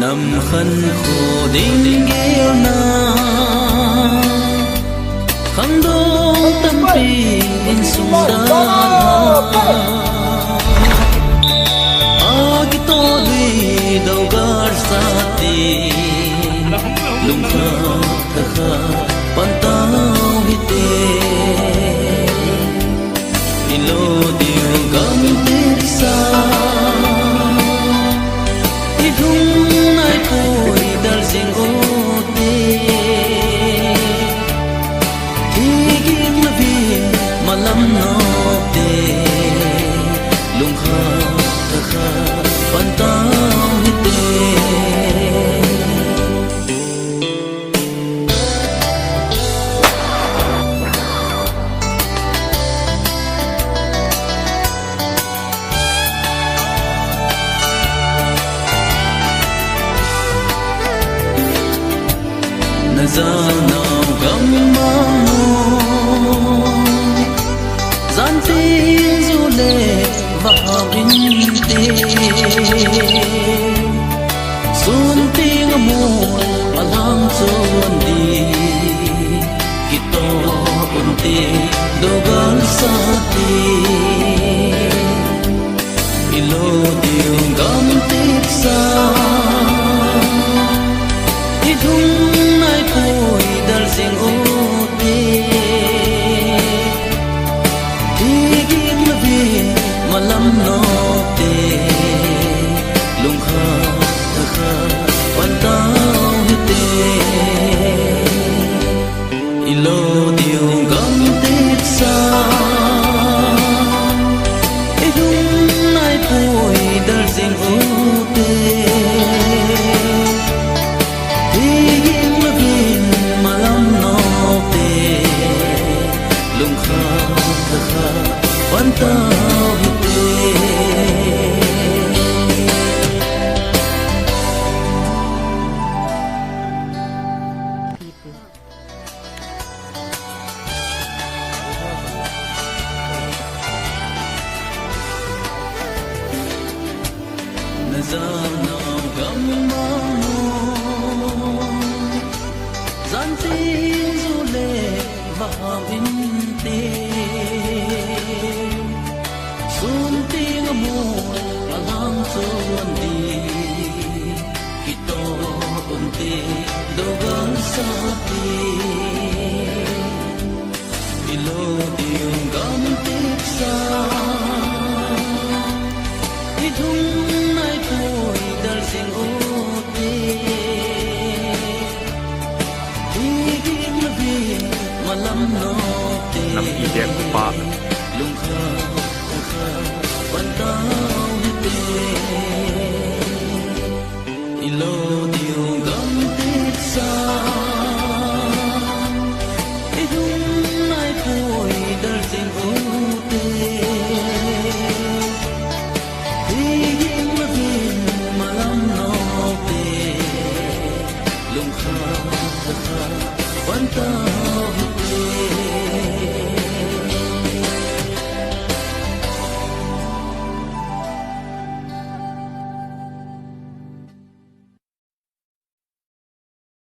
nằm khăn khổ đinh yêu na khăn đông tâm pi in sung da agi to đi đâu gar sa ti lung kha ta kha pan tao hi te ilo diu gam te sa ra nào gam mong gian tin du lệ và bình tê xuân tiếng mùa và lang xuân đi kito un tê do gan sa tê ilo điều gam tết sa ilo điều gam tết sa idung nai poi dal sing o te tigim vin malam no te lung kha ta kha pan tao hi te ra nào gam mong gian tin du lệ và bình tê xuân tiếng mùa và lang xuân đi kito un tê đâu gan sa tê ilo điều gam tết sa nằm y đen bạc